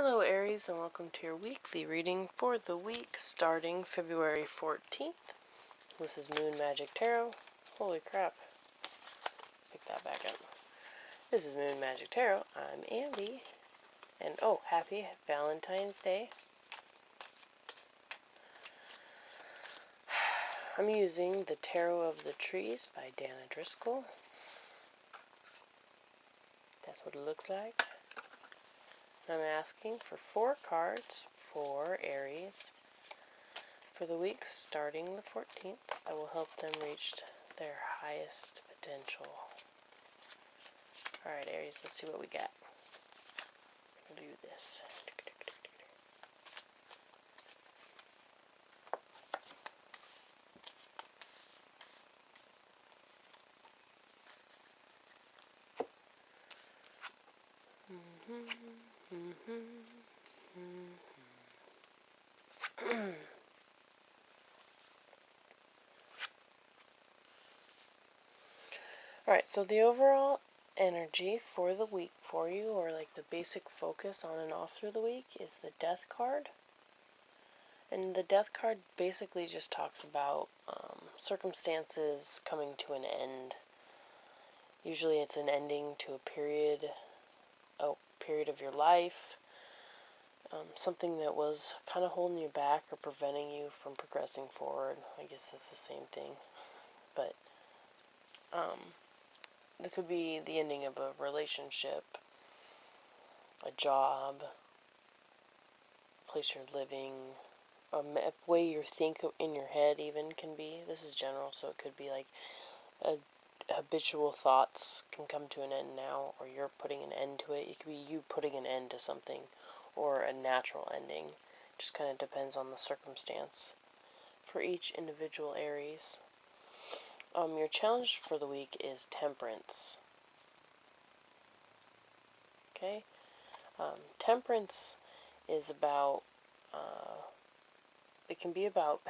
Hello Aries, and welcome to your weekly reading for the week starting February 14th. This is Moon Magic Tarot. Holy crap. Pick that back up. This is Moon Magic Tarot. I'm Ambi. And happy Valentine's Day. I'm using the Tarot of the Trees by Dana Driscoll. That's what it looks like. I'm asking for 4 cards for Aries for the week starting the 14th that will help them reach their highest potential. Alright, Aries, let's see what we got. We'll do this. Alright, so the overall energy for the week for you, or like the basic focus on and off through the week, is the Death card. And the Death card basically just talks about circumstances coming to an end. Usually it's an ending to a period of your life. Something that was kind of holding you back or preventing you from progressing forward. I guess that's the same thing. But it could be the ending of a relationship, a job, a place you're living, a way you think in your head even can be. This is general, so it could be like habitual thoughts can come to an end now, or you're putting an end to it. It could be you putting an end to something, or a natural ending. It just kind of depends on the circumstance for each individual Aries. Your challenge for the week is Temperance. Okay? Temperance is about, it can be about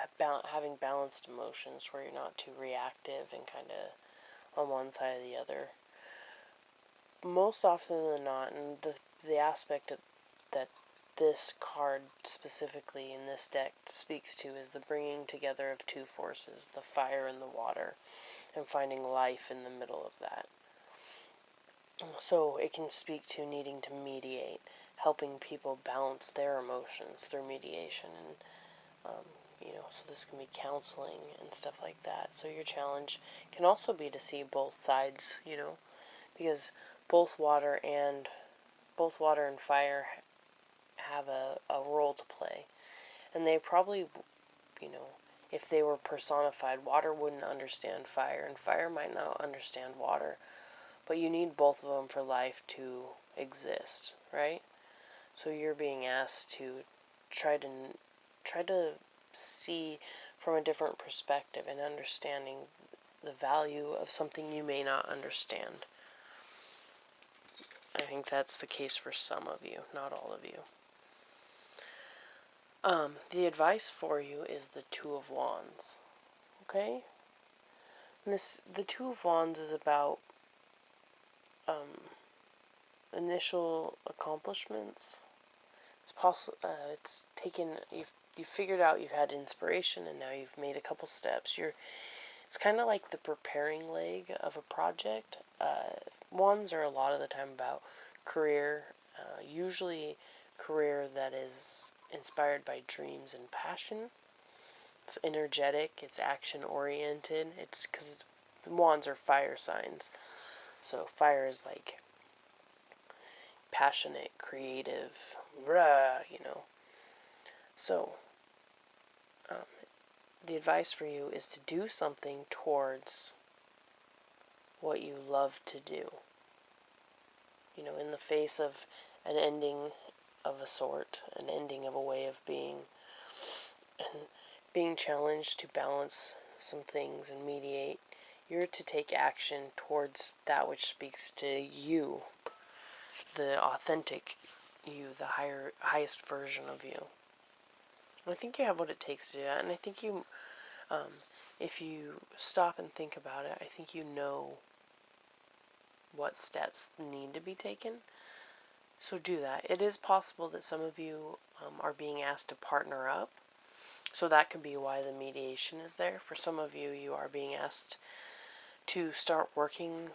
having balanced emotions where you're not too reactive and kind of on one side or the other. Most often than not, and the aspect that this card specifically in this deck speaks to is the bringing together of 2 forces, the fire and the water, and finding life in the middle of that. So it can speak to needing to mediate, helping people balance their emotions through mediation, and so this can be counseling and stuff like that. So your challenge can also be to see both sides, because both water and fire have a role to play. And they probably, if they were personified, water wouldn't understand fire, and fire might not understand water. But you need both of them for life to exist, right? So you're being asked to try to see from a different perspective and understanding the value of something you may not understand. I think that's the case for some of you, not all of you. The advice for you is the 2 of Wands. Okay? And the 2 of Wands is about initial accomplishments. It's possible. It's taken. You've figured out. You've had inspiration, and now you've made a couple steps. It's kind of like the preparing leg of a project. Wands are a lot of the time about career. Usually, career that is inspired by dreams and passion. It's energetic. It's action oriented. It's because Wands are fire signs. So fire is like passionate, creative, So, the advice for you is to do something towards what you love to do. In the face of an ending of a sort, an ending of a way of being, and being challenged to balance some things and mediate, you're to take action towards that which speaks to you, the authentic you, the highest version of you. I think you have what it takes to do that, and I think you, if you stop and think about it, I think you know what steps need to be taken. So do that. It is possible that some of you are being asked to partner up. So that could be why the mediation is there. For some of you, you are being asked to start working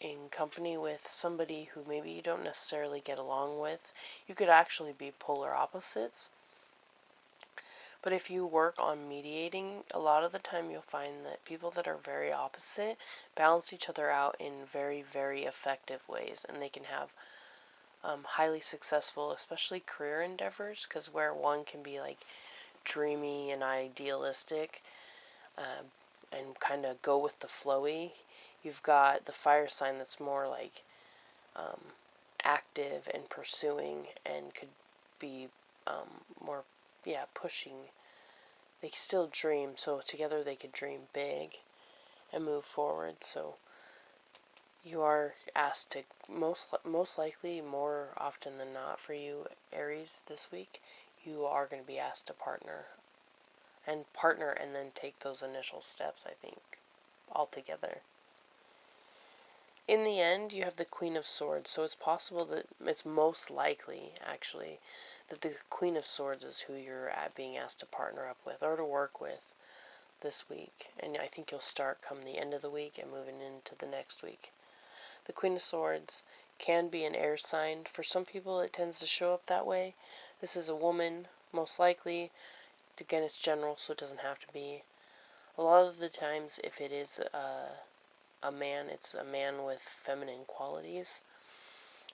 in company with somebody who maybe you don't necessarily get along with. You could actually be polar opposites. But if you work on mediating, a lot of the time you'll find that people that are very opposite balance each other out in very, very effective ways. And they can have highly successful, especially career endeavors, because where one can be like dreamy and idealistic and kind of go with the flowy, you've got the fire sign that's more like active and pursuing and could be more, pushing. They can still dream, so together they could dream big and move forward. So you are asked to, most likely, more often than not for you, Aries, this week, you are going to be asked to partner and then take those initial steps, I think, all together. In the end, you have the Queen of Swords, so it's possible that it's most likely, actually, that the Queen of Swords is who you're being asked to partner up with or to work with this week. And I think you'll start come the end of the week and moving into the next week. The Queen of Swords can be an air sign. For some people, it tends to show up that way. This is a woman, most likely. Again, it's general, so it doesn't have to be. A lot of the times, if it is a man, it's a man with feminine qualities.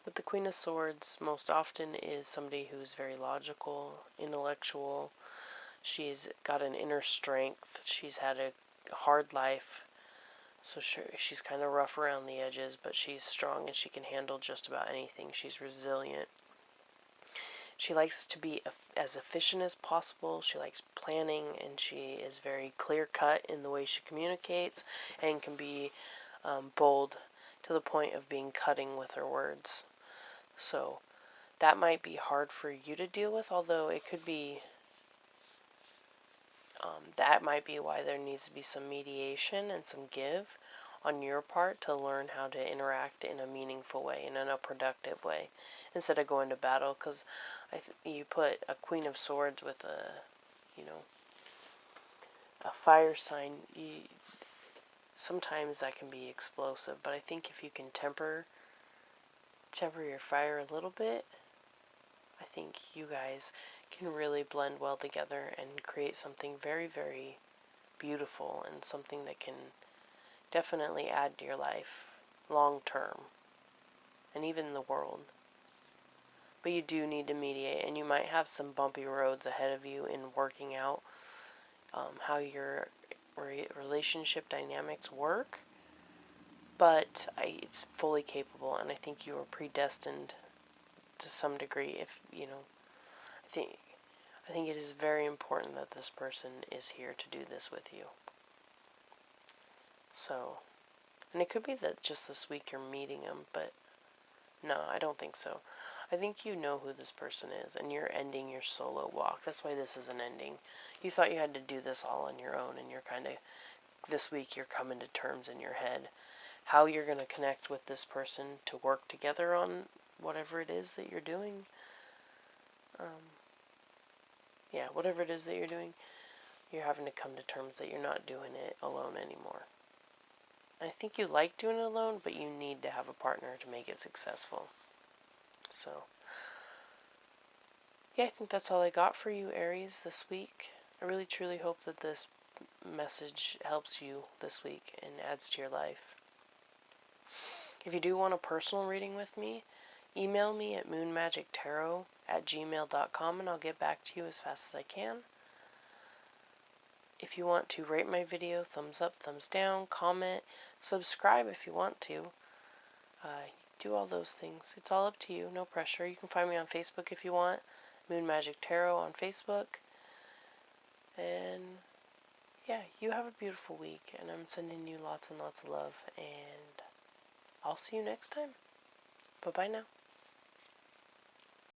But the Queen of Swords most often is somebody who's very logical, intellectual. She's got an inner strength. She's had a hard life. So she's kind of rough around the edges, but she's strong and she can handle just about anything. She's resilient. She likes to be as efficient as possible. She likes planning, and she is very clear-cut in the way she communicates and can be bold to the point of being cutting with her words. So that might be hard for you to deal with, although it could be, that might be why there needs to be some mediation and some give on your part to learn how to interact in a meaningful way and in a productive way instead of going to battle, because you put a Queen of Swords with a fire sign, sometimes that can be explosive, but I think if you can temper your fire a little bit, I think you guys can really blend well together and create something very, very beautiful and something that can definitely add to your life long term and even the world. But you do need to mediate, and you might have some bumpy roads ahead of you in working out how your relationship dynamics work, but it's fully capable, and I think you are predestined to some degree. If I think it is very important that this person is here to do this with you. So, and it could be that just this week you're meeting them, but no, I don't think so. I think you know who this person is, and you're ending your solo walk. That's why this is an ending. You thought you had to do this all on your own, and you're kind of, this week you're coming to terms in your head how you're going to connect with this person to work together on whatever it is that you're doing. Whatever it is that you're doing, you're having to come to terms that you're not doing it alone anymore. I think you like doing it alone, but you need to have a partner to make it successful. So, I think that's all I got for you, Aries, this week. I really truly hope that this message helps you this week and adds to your life. If you do want a personal reading with me, email me at moonmagictarot@gmail.com and I'll get back to you as fast as I can. If you want to rate my video, thumbs up, thumbs down, comment, subscribe if you want to. Do all those things. It's all up to you, no pressure. You can find me on Facebook if you want, Moon Magic Tarot on Facebook. And you have a beautiful week, and I'm sending you lots and lots of love, and I'll see you next time. Bye-bye now.